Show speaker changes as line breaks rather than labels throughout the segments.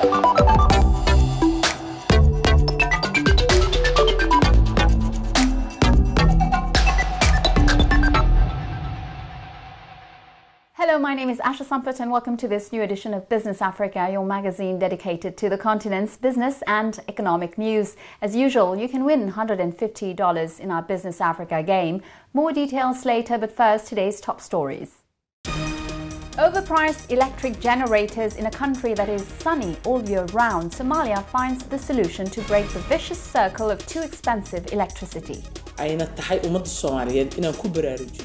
Hello, my name is Asha Sampath and welcome to this new edition of Business Africa, your magazine dedicated to the continent's business and economic news. As usual, you can win $150 in our Business Africa game. More details later, but first, today's top stories. Overpriced electric generators in a country that is sunny all year round, Somalia finds the solution to break the vicious circle of too expensive electricity.
We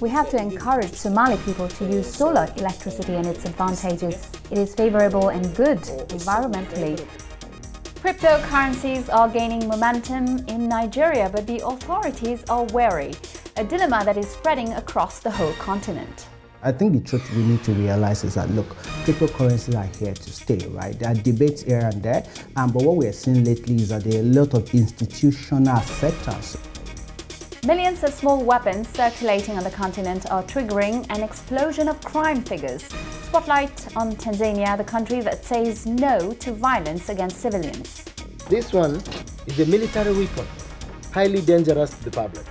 have
to encourage Somali people to use solar electricity and its advantages. It is favorable and good environmentally. Cryptocurrencies are gaining momentum in Nigeria, but the authorities are wary, a dilemma that is spreading across the whole continent.
I think the truth we need to realize is that, look, cryptocurrencies are here to stay, right? There are debates here and there, but what we are seeing lately is that there are a lot of institutional sectors.
Millions of small weapons circulating on the continent are triggering an explosion of crime figures. Spotlight on Tanzania, the country that says no to violence against civilians.
This one is a military weapon, highly dangerous to the public.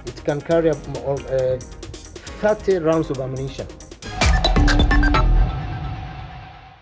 It can carry 30 rounds of ammunition.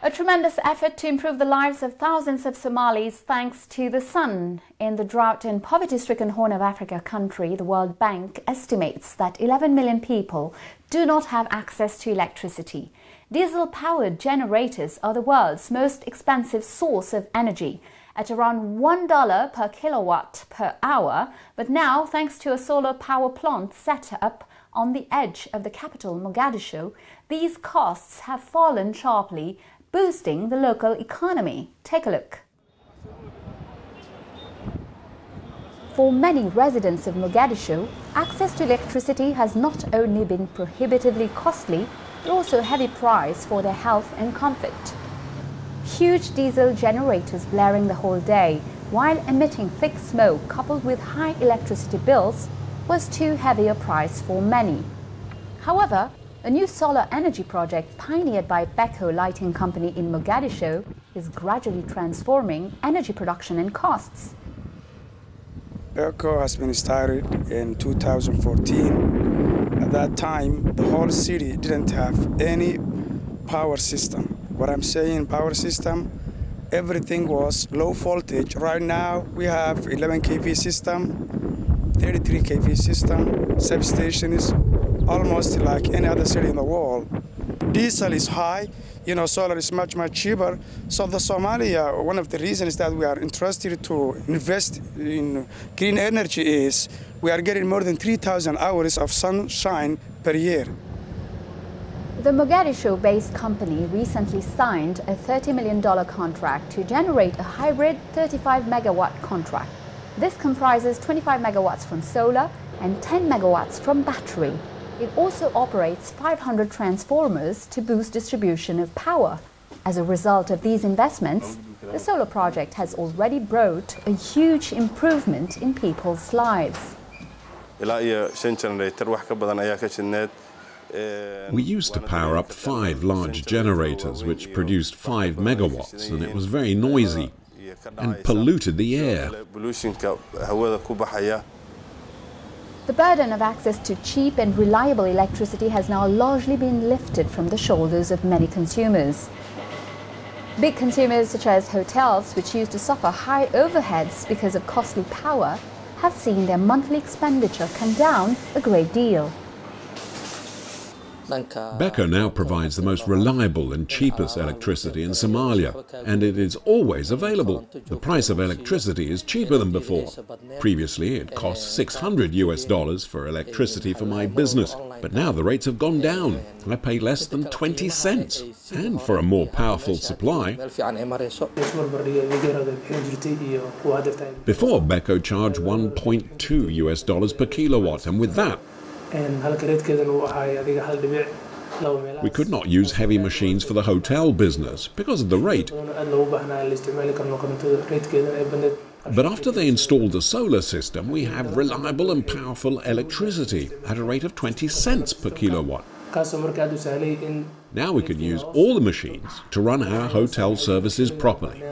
A tremendous effort to improve the lives of thousands of Somalis thanks to the sun. In the drought and poverty-stricken Horn of Africa country, the World Bank estimates that 11 million people do not have access to electricity. Diesel-powered generators are the world's most expensive source of energy, at around $1 per kilowatt per hour, but now, thanks to a solar power plant set up on the edge of the capital, Mogadishu, these costs have fallen sharply, boosting the local economy. Take a look. For many residents of Mogadishu, access to electricity has not only been prohibitively costly, but also a heavy price for their health and comfort. Huge diesel generators blaring the whole day, while emitting thick smoke coupled with high electricity bills, was too heavy a price for many. However, a new solar energy project pioneered by Beko Lighting Company in Mogadishu is gradually transforming energy production and costs.
Beko has been started in 2014. At that time, the whole city didn't have any power system. What I'm saying, power system, everything was low voltage. Right now, we have 11 kV system, 33 kV system, substations, almost like any other city in the world. Diesel is high, solar is much cheaper. So the Somalia, one of the reasons that we are interested to invest in green energy is we are getting more than 3,000 hours of sunshine per year.
The Mogadishu-based company recently signed a $30 million contract to generate a hybrid 35-megawatt contract. This comprises 25 megawatts from solar and 10 megawatts from battery. It also operates 500 transformers to boost distribution of power. As a result of these investments, the solar project has already brought a huge improvement in people's lives.
We used to power up 5 large generators which produced 5 megawatts, and it was very noisy and polluted the air.
The burden of access to cheap and reliable electricity has now largely been lifted from the shoulders of many consumers. Big consumers such as hotels, which used to suffer high overheads because of costly power, have seen their monthly expenditure come down a great deal.
Beko now provides the most reliable and cheapest electricity in Somalia, and it is always available. The price of electricity is cheaper than before. Previously, it cost $600 for electricity for my business, but now the rates have gone down. I pay less than 20 cents, and for a more powerful supply. Before, Beko charged $1.2 per kilowatt, and with that, we could not use heavy machines for the hotel business because of the rate. But after they installed the solar system, we have reliable and powerful electricity at a rate of 20 cents per kilowatt. Now we can use all the machines to run our hotel services properly.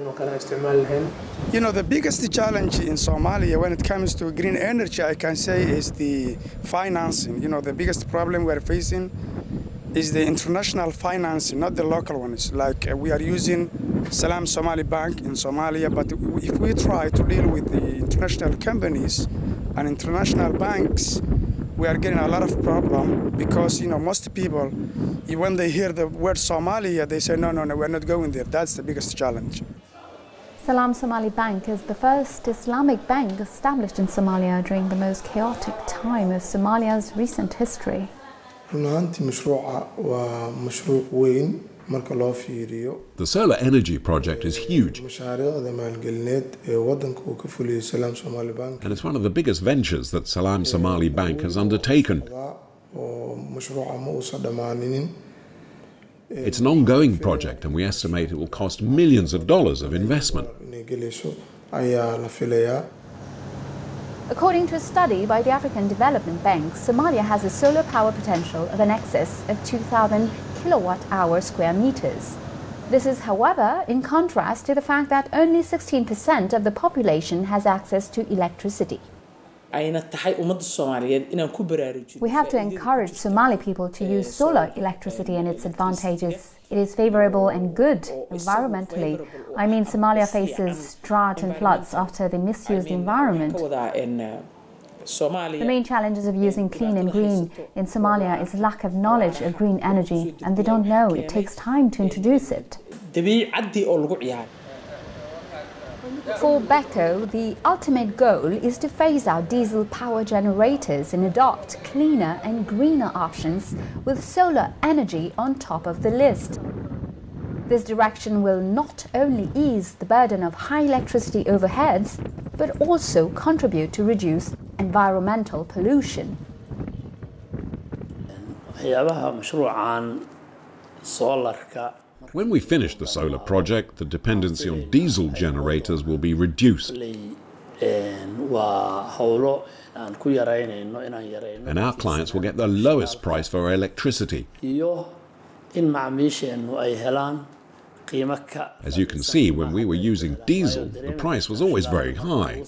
You know, the biggest challenge in Somalia when it comes to green energy, I can say, is the financing. You know, the biggest problem we're facing is the international financing, not the local ones. Like we are using Salam Somali Bank in Somalia, but if we try to deal with the international companies and international banks, we are getting a lot of problem because, you know, most people, when they hear the word Somalia, they say, no, we're not going there. That's the biggest challenge.
Salam Somali Bank is the first Islamic bank established in Somalia during the most chaotic time of Somalia's recent history.
The solar energy project is huge, and it's one of the biggest ventures that Salam Somali Bank has undertaken. It's an ongoing project, and we estimate it will cost millions of dollars of investment.
According to a study by the African Development Bank, Somalia has a solar power potential of an excess of 2,000 kilowatt-hour square meters. This is, however, in contrast to the fact that only 16% of the population has access to electricity. We have to encourage Somali people to use solar electricity and its advantages. It is favorable and good environmentally. I mean, Somalia faces drought and floods after they misuse the environment. The main challenges of using clean and green in Somalia is lack of knowledge of green energy, and they don't know it takes time to introduce it. For Beko, the ultimate goal is to phase out diesel power generators and adopt cleaner and greener options with solar energy on top of the list. This direction will not only ease the burden of high electricity overheads, but also contribute to reduce environmental pollution.
When we finish the solar project, the dependency on diesel generators will be reduced. And our clients will get the lowest price for our electricity. As you can see, when we were using diesel, the price was always very high.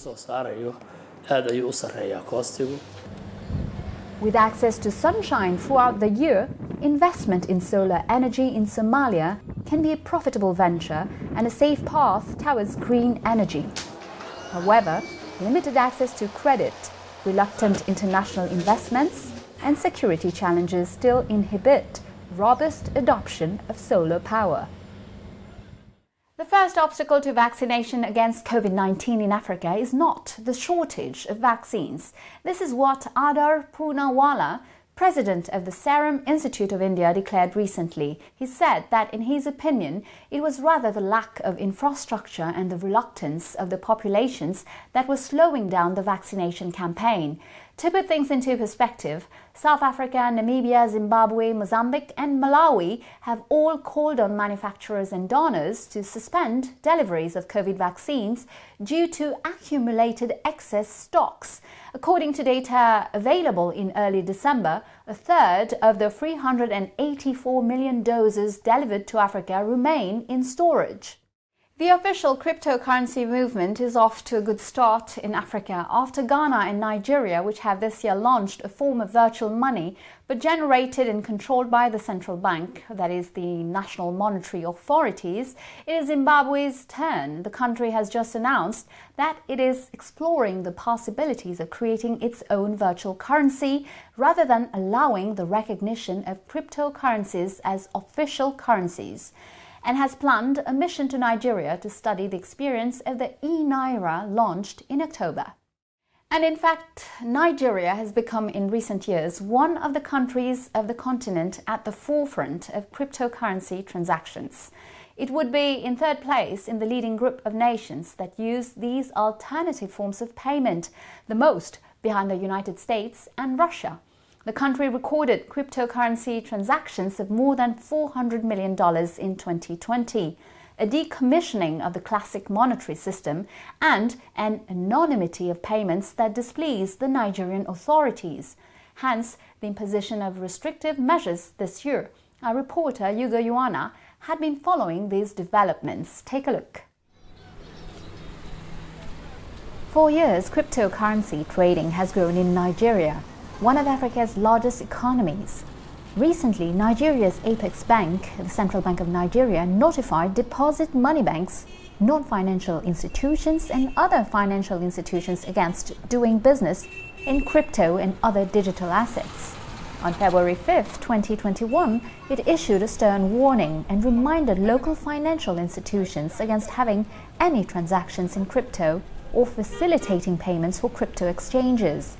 With access to sunshine throughout the year, investment in solar energy in Somalia can be a profitable venture and a safe path towards green energy. However, limited access to credit, reluctant international investments, and security challenges still inhibit robust adoption of solar power. The first obstacle to vaccination against COVID-19 in Africa is not the shortage of vaccines. This is what Adar Poonawalla, president of the Serum Institute of India, declared recently. He said that, in his opinion, it was rather the lack of infrastructure and the reluctance of the populations that was slowing down the vaccination campaign. To put things into perspective, South Africa, Namibia, Zimbabwe, Mozambique and Malawi have all called on manufacturers and donors to suspend deliveries of COVID vaccines due to accumulated excess stocks. According to data available in early December, a third of the 384 million doses delivered to Africa remain in storage. The official cryptocurrency movement is off to a good start in Africa after Ghana and Nigeria, which have this year launched a form of virtual money but generated and controlled by the central bank, that is the national monetary authorities. It is Zimbabwe's turn. The country has just announced that it is exploring the possibilities of creating its own virtual currency rather than allowing the recognition of cryptocurrencies as official currencies, and has planned a mission to Nigeria to study the experience of the e-Naira launched in October. And in fact, Nigeria has become in recent years one of the countries of the continent at the forefront of cryptocurrency transactions. It would be in third place in the leading group of nations that use these alternative forms of payment, the most behind the United States and Russia. The country recorded cryptocurrency transactions of more than $400 million in 2020, a decommissioning of the classic monetary system, and an anonymity of payments that displeased the Nigerian authorities. Hence, the imposition of restrictive measures this year. Our reporter, Hugo Yuana, had been following these developments. Take a look. For years, cryptocurrency trading has grown in Nigeria, one of Africa's largest economies. Recently, Nigeria's Apex Bank, the Central Bank of Nigeria, notified deposit money banks, non-financial institutions and other financial institutions against doing business in crypto and other digital assets. On February 5, 2021, it issued a stern warning and reminded local financial institutions against having any transactions in crypto or facilitating payments for crypto exchanges.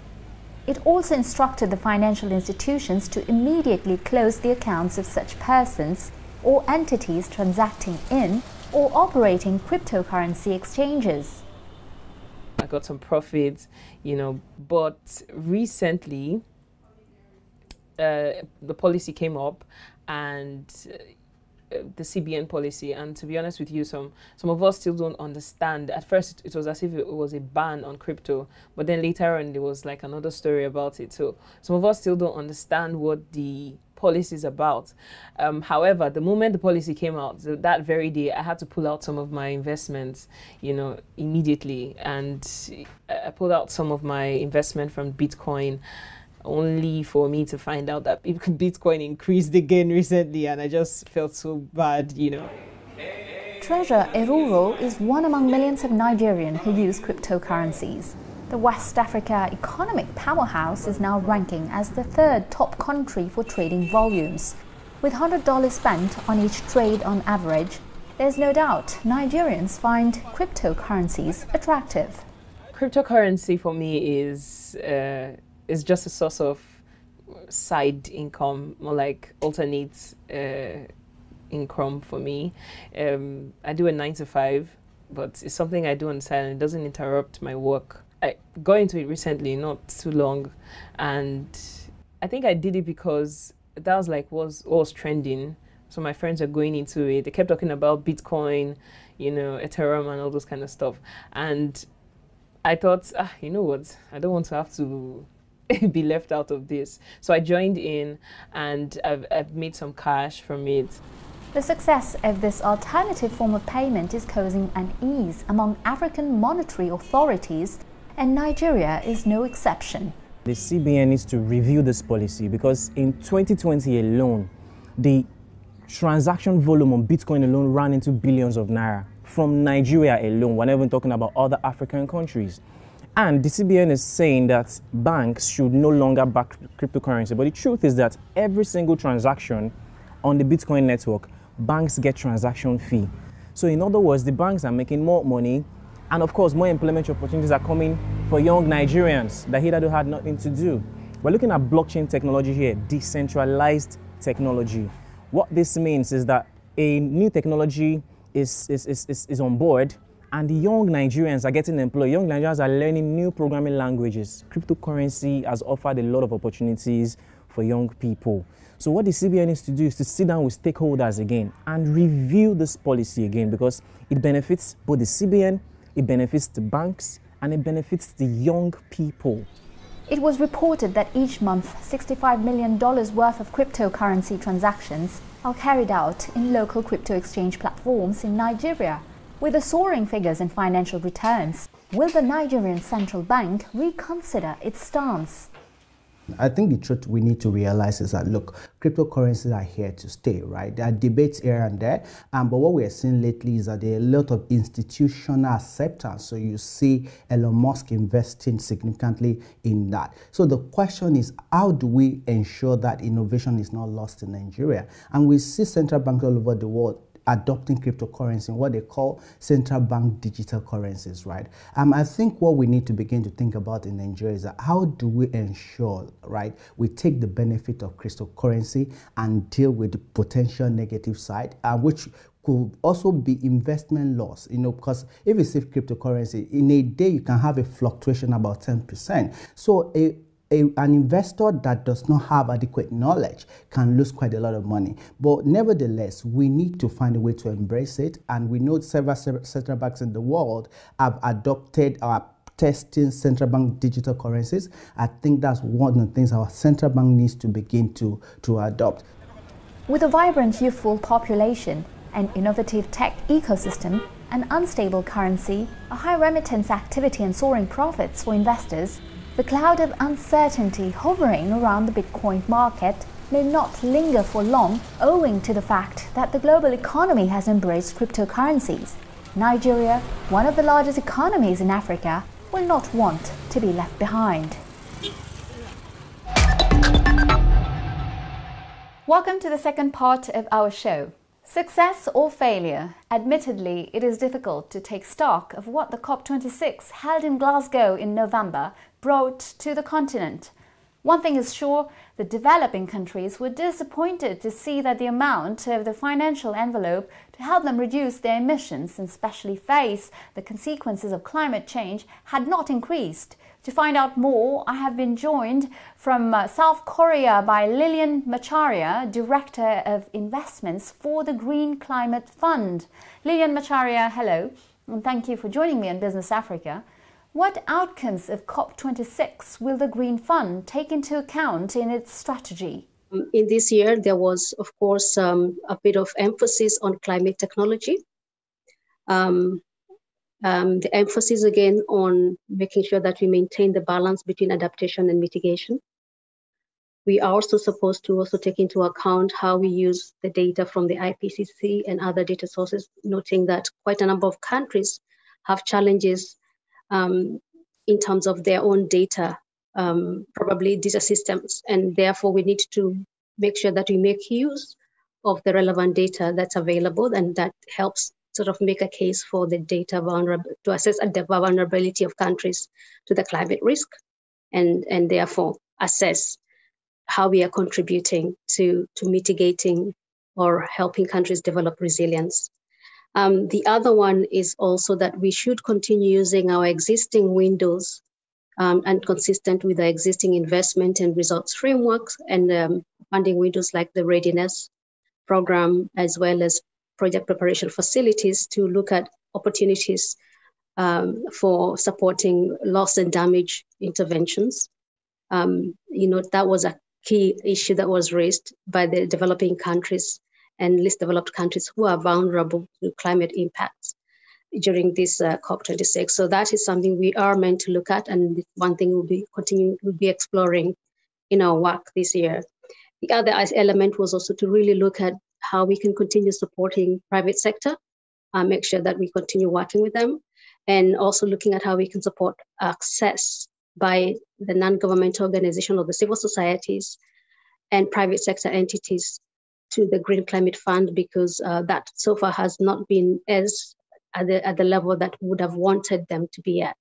It also instructed the financial institutions to immediately close the accounts of such persons or entities transacting in or operating cryptocurrency exchanges.
I got some profits, but recently the policy came up, and the CBN policy, and to be honest with you, some of us still don't understand. At first it was as if it was a ban on crypto, but then later on there was like another story about it. So some of us still don't understand what the policy is about. However, the moment the policy came out, that very day, I had to pull out some of my investments, immediately, and I pulled out some of my investment from Bitcoin, only for me to find out that Bitcoin increased again recently, and I just felt so bad,
Treasure Eruro is one among millions of Nigerians who use cryptocurrencies. The West Africa economic powerhouse is now ranking as the third top country for trading volumes. With $100 spent on each trade on average, there's no doubt Nigerians find cryptocurrencies attractive.
Cryptocurrency for me is just a source of side income, more like alternate income for me. I do a 9-to-5, but it's something I do on the side and it doesn't interrupt my work. I got into it recently, not too long, and I think I did it because that was like what was trending. So my friends are going into it. They kept talking about Bitcoin, Ethereum and all those kind of stuff. And I thought, you know what, I don't want to have to be left out of this. So I joined in, and I've made some cash from it.
The success of this alternative form of payment is causing unease among African monetary authorities, and Nigeria is no exception.
The CBN needs to review this policy, because in 2020 alone, the transaction volume on Bitcoin alone ran into billions of naira from Nigeria alone. We're not even talking about other African countries. And the CBN is saying that banks should no longer back cryptocurrency. But the truth is that every single transaction on the Bitcoin network, banks get transaction fee. So in other words, the banks are making more money. And of course, more employment opportunities are coming for young Nigerians that hitherto had nothing to do. We're looking at blockchain technology here, decentralized technology. What this means is that a new technology is on board, and the young Nigerians are getting employed. Young Nigerians are learning new programming languages. Cryptocurrency has offered a lot of opportunities for young people. So what the CBN needs to do is to sit down with stakeholders again and review this policy again, because it benefits both the CBN, it benefits the banks, and it benefits the young people.
It was reported that each month $65 million worth of cryptocurrency transactions are carried out in local crypto exchange platforms in Nigeria. With the soaring figures in financial returns, will the Nigerian Central Bank reconsider its stance?
I think the truth we need to realize is that, look, cryptocurrencies are here to stay, right? There are debates here and there, but what we are seeing lately is that there are a lot of institutional acceptance. So you see Elon Musk investing significantly in that. So the question is, how do we ensure that innovation is not lost in Nigeria? And we see central banks all over the world adopting cryptocurrency, what they call central bank digital currencies, right? I think what we need to begin to think about in Nigeria is that how do we ensure, right, we take the benefit of cryptocurrency and deal with the potential negative side, which could also be investment loss, because if you save cryptocurrency, in a day you can have a fluctuation about 10%. So an investor that does not have adequate knowledge can lose quite a lot of money. But nevertheless, we need to find a way to embrace it. And we know several central banks in the world have adopted our testing central bank digital currencies. I think that's one of the things our central bank needs to begin to adopt.
With a vibrant youthful population and innovative tech ecosystem, An unstable currency, a high remittance activity and soaring profits for investors, the cloud of uncertainty hovering around the Bitcoin market may not linger for long owing to the fact that the global economy has embraced cryptocurrencies. Nigeria, one of the largest economies in Africa, will not want to be left behind. Welcome to the second part of our show. Success or failure? Admittedly, it is difficult to take stock of what the COP26 held in Glasgow in November brought to the continent. One thing is sure, the developing countries were disappointed to see that the amount of the financial envelope to help them reduce their emissions and especially face the consequences of climate change had not increased. To find out more, I have been joined from South Korea by Lilian Macharia, Director of Investments for the Green Climate Fund. Lilian Macharia, hello, and thank you for joining me on Business Africa. What outcomes of COP26 will the Green Fund take into account in its strategy?
In this year, there was, of course, a bit of emphasis on climate technology. The emphasis again on making sure that we maintain the balance between adaptation and mitigation. We are also supposed to also take into account how we use the data from the IPCC and other data sources, noting that quite a number of countries have challenges in terms of their own data, probably data systems, and therefore we need to make sure that we make use of the relevant data that's available, and that helps sort of make a case for the data to assess the vulnerability of countries to the climate risk, and therefore assess how we are contributing to mitigating or helping countries develop resilience. The other one is also that we should continue using our existing windows and consistent with the existing investment and results frameworks and funding windows like the Readiness Program, as well as project preparation facilities to look at opportunities for supporting loss and damage interventions. That was a key issue that was raised by the developing countries and least developed countries who are vulnerable to climate impacts during this COP26. So that is something we are meant to look at, and one thing we'll be exploring in our work this year. The other element was also to really look at how we can continue supporting private sector, make sure that we continue working with them, and also looking at how we can support access by the non-governmental organization or the civil societies and private sector entities to the Green Climate Fund, because that so far has not been as at the level that we would have wanted them to be at.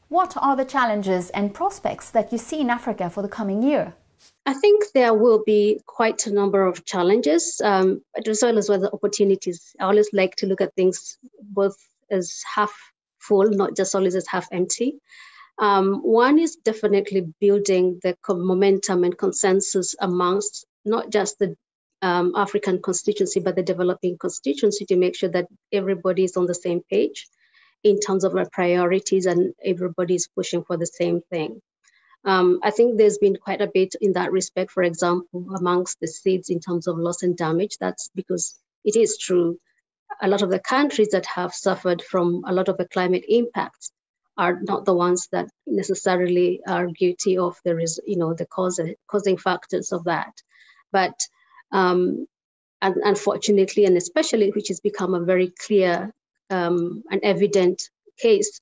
What are the challenges and prospects that you see in Africa for the coming year?
I think there will be quite a number of challenges, but as well as the opportunities. I always like to look at things both as half full, not just always as half empty. One is definitely building the momentum and consensus amongst not just the African constituency, but the developing constituency, to make sure that everybody is on the same page in terms of our priorities and everybody is pushing for the same thing. I think there's been quite a bit in that respect, for example, amongst the states in terms of loss and damage. That's because it is true. A lot of the countries that have suffered from a lot of the climate impacts are not the ones that necessarily are guilty of the causing factors of that. But and unfortunately, and especially, which has become a very clear and evident case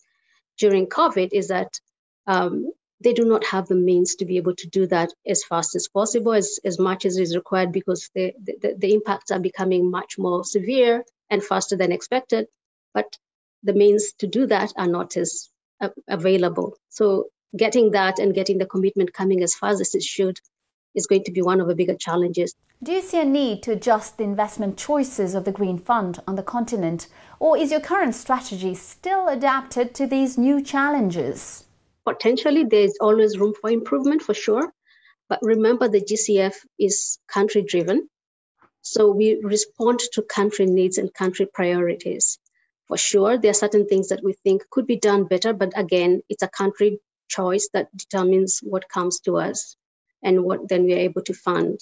during COVID, is that they do not have the means to be able to do that as fast as possible, as much as is required, because the impacts are becoming much more severe and faster than expected, but the means to do that are not as available. So getting that and getting the commitment coming as fast as it should is going to be one of the bigger challenges.
Do you see a need to adjust the investment choices of the Green Fund on the continent, or is your current strategy still adapted to these new challenges?
Potentially, there's always room for improvement, for sure. But remember, the GCF is country-driven. So we respond to country needs and country priorities. For sure, there are certain things that we think could be done better. But again, it's a country choice that determines what comes to us and what then we are able to fund.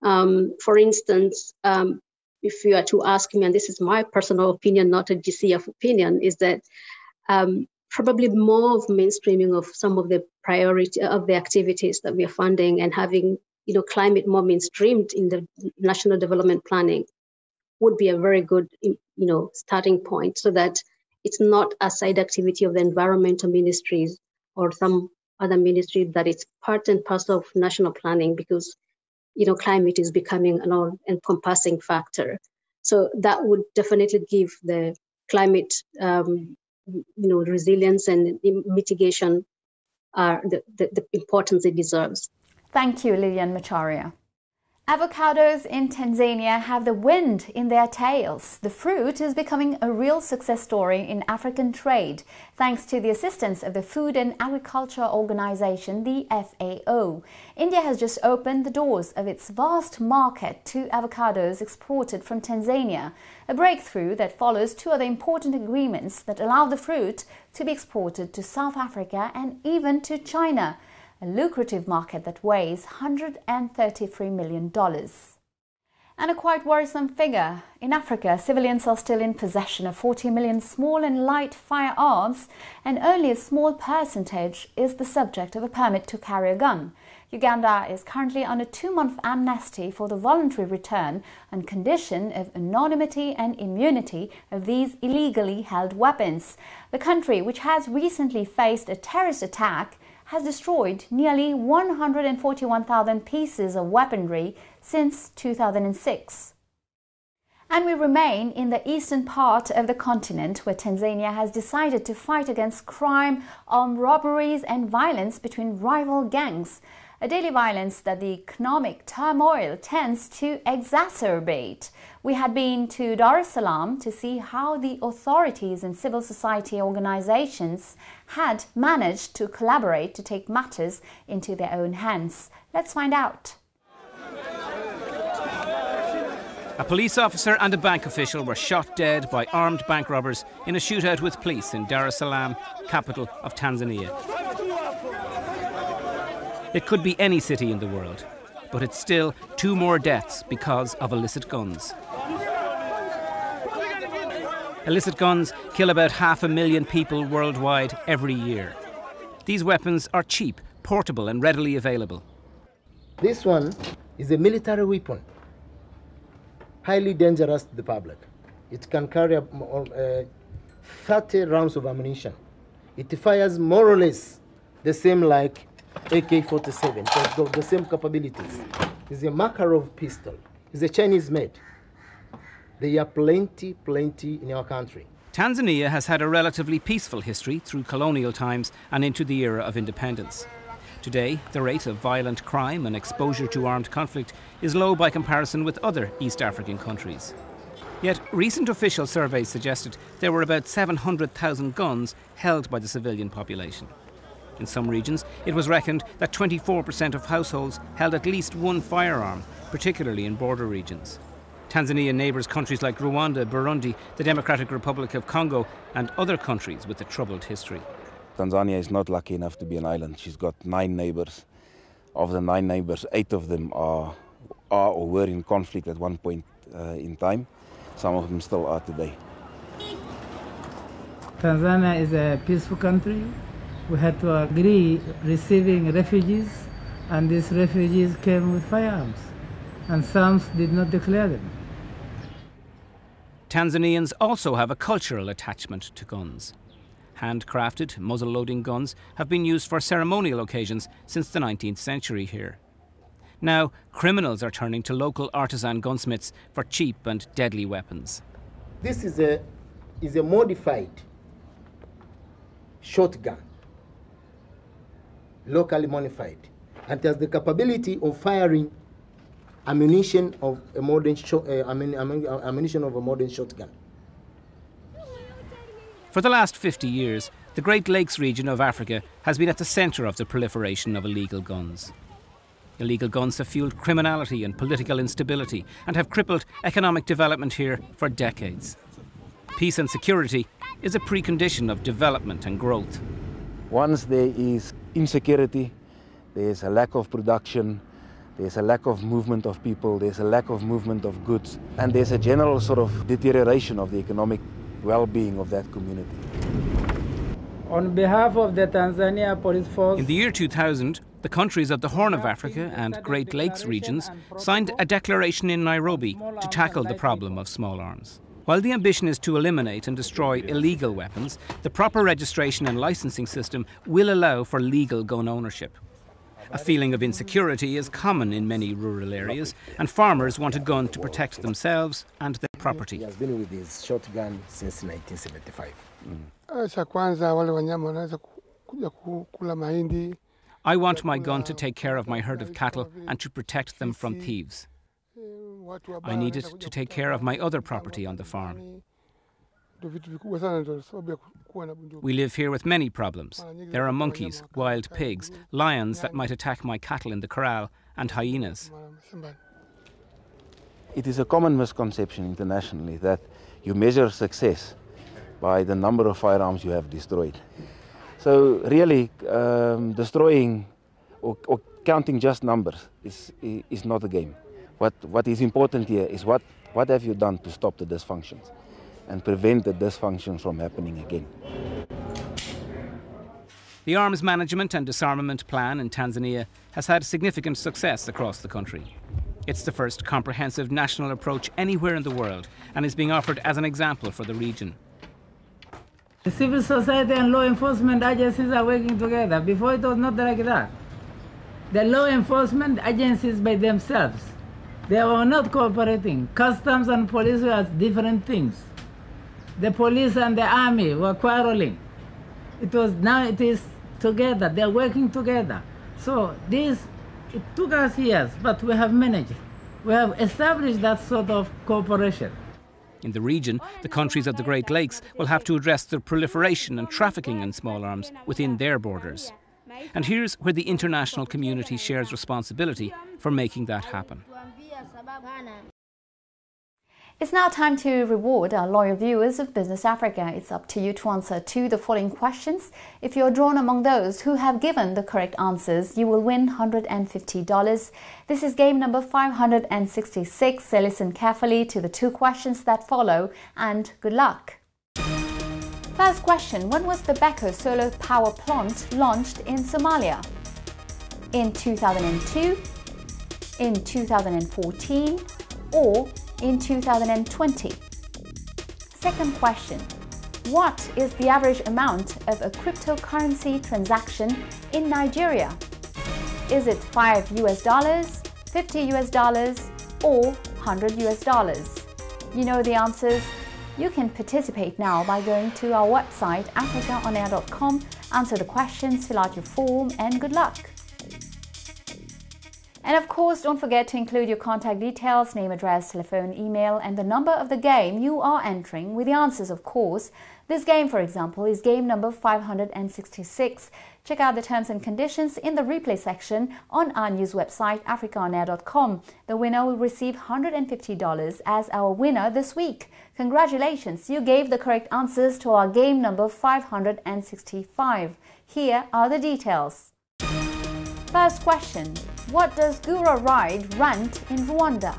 For instance, if you are to ask me, and this is my personal opinion, not a GCF opinion, is that probably more of mainstreaming of some of the priority of the activities that we are funding and having, climate more mainstreamed in the national development planning would be a very good, starting point, so that it's not a side activity of the environmental ministries or some other ministry, that it's part and parcel of national planning, because, climate is becoming an all-encompassing factor. So that would definitely give the climate, resilience and mitigation the importance it deserves.
Thank you, Lilian Macharia. Avocados in Tanzania have the wind in their tails. The fruit is becoming a real success story in African trade, thanks to the assistance of the Food and Agriculture Organization, the FAO. India has just opened the doors of its vast market to avocados exported from Tanzania, a breakthrough that follows two other important agreements that allow the fruit to be exported to South Africa and even to China, a lucrative market that weighs $133 million. And a quite worrisome figure. In Africa, civilians are still in possession of 40 million small and light firearms, and only a small percentage is the subject of a permit to carry a gun. Uganda is currently on a 2-month amnesty for the voluntary return on condition of anonymity and immunity of these illegally held weapons. The country, which has recently faced a terrorist attack, has destroyed nearly 141,000 pieces of weaponry since 2006. And we remain in the eastern part of the continent, where Tanzania has decided to fight against crime, armed robberies and violence between rival gangs, a daily violence that the economic turmoil tends to exacerbate. We had been to Dar es Salaam to see how the authorities and civil society organizations had managed to collaborate to take matters into their own hands. Let's find out.
A police officer and a bank official were shot dead by armed bank robbers in a shootout with police in Dar es Salaam, capital of Tanzania. It could be any city in the world, but it's still 2 more deaths because of illicit guns. Illicit guns kill about 500,000 people worldwide every year. These weapons are cheap, portable and readily available.
This one is a military weapon, highly dangerous to the public. It can carry 30 rounds of ammunition. It fires more or less the same like AK-47, it's got the same capabilities. It's a Makarov pistol. It's a Chinese made. There are plenty in our country.
Tanzania has had a relatively peaceful history through colonial times and into the era of independence. Today, the rate of violent crime and exposure to armed conflict is low by comparison with other East African countries. Yet recent official surveys suggested there were about 700,000 guns held by the civilian population. In some regions, it was reckoned that 24% of households held at least one firearm, particularly in border regions. Tanzania neighbours countries like Rwanda, Burundi, the Democratic Republic of Congo, and other countries with a troubled history.
Tanzania is not lucky enough to be an island. She's got 9 neighbours. Of the 9 neighbours, 8 of them are or were in conflict at one point in time. Some of them still are today.
Tanzania is a peaceful country. We had to agree receiving refugees, and these refugees came with firearms, and some did not declare them.
Tanzanians also have a cultural attachment to guns. Handcrafted, muzzle-loading guns have been used for ceremonial occasions since the 19th century here. Now, criminals are turning to local artisan gunsmiths for cheap and deadly weapons.
This is a modified shotgun, locally modified, and has the capability of firing ammunition of a modern shotgun.
For the last 50 years, the Great Lakes region of Africa has been at the centre of the proliferation of illegal guns. Illegal guns have fueled criminality and political instability and have crippled economic development here for decades. Peace and security is a precondition of development and growth.
Once there is insecurity, there is a lack of production, There's a lack of movement of people, there's a lack of movement of goods, and there's a general sort of deterioration of the economic well-being of that community.
On behalf of the Tanzania Police Force...
In the year 2000, the countries of the Horn of Africa and Great Lakes regions signed a declaration in Nairobi to tackle the problem of small arms. While the ambition is to eliminate and destroy illegal weapons, the proper registration and licensing system will allow for legal gun ownership. A feeling of insecurity is common in many rural areas, and farmers want a gun to protect themselves and their property.
He has been with his shotgun since 1975.
I want my gun to take care of my herd of cattle and to protect them from thieves. I need it to take care of my other property on the farm. We live here with many problems. There are monkeys, wild pigs, lions that might attack my cattle in the corral, and hyenas.
It is a common misconception internationally that you measure success by the number of firearms you have destroyed. So really, destroying or counting just numbers is not a game. What is important here is what have you done to stop the dysfunctions and prevent the dysfunctions from happening again.
The Arms Management and Disarmament Plan in Tanzania has had significant success across the country. It's the first comprehensive national approach anywhere in the world and is being offered as an example for the region.
The civil society and law enforcement agencies are working together. Before it was not like that. The law enforcement agencies by themselves, they were not cooperating. Customs and police were different things. The police and the army were quarreling. Now it is together, they're working together. So it took us years, but we have managed. We have established that sort of cooperation.
In the region, the countries of the Great Lakes will have to address the proliferation and trafficking in small arms within their borders. And here's where the international community shares responsibility for making that happen.
It's now time to reward our loyal viewers of Business Africa. It's up to you to answer to the following questions. If you're drawn among those who have given the correct answers, you will win $150. This is game number 566. So listen carefully to the two questions that follow, and good luck. First question: when was the Beko solar power plant launched in Somalia? In 2002, in 2014, or in 2020? Second question: what is the average amount of a cryptocurrency transaction in Nigeria? Is it $5 US, $50 US, or $100 US? You know the answers. You can participate now by going to our website africaonair.com, answer the questions, fill out your form, and good luck. And of course, don't forget to include your contact details, name, address, telephone, email, and the number of the game you are entering with the answers, of course. This game, for example, is game number 566. Check out the terms and conditions in the replay section on our news website, africaonair.com. The winner will receive $150 as our winner this week. Congratulations, you gave the correct answers to our game number 565. Here are the details. First question: what does Gura Ride rent in Rwanda?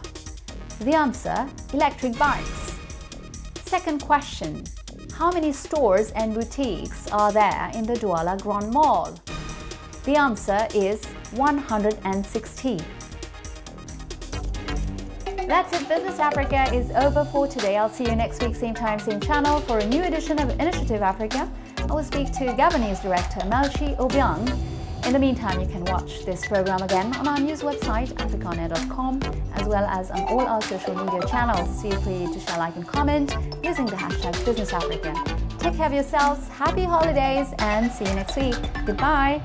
The answer: electric bikes. Second question: how many stores and boutiques are there in the Douala Grand Mall? The answer is 160. That's it. Business Africa is over for today. I'll see you next week, same time, same channel, for a new edition of Initiative Africa. I will speak to Gabonese director Melchi Obiang. In the meantime, you can watch this program again on our news website, africaonair.com, as well as on all our social media channels. Feel free to share, like, and comment using the hashtag Business Africa. Take care of yourselves, happy holidays, and see you next week. Goodbye.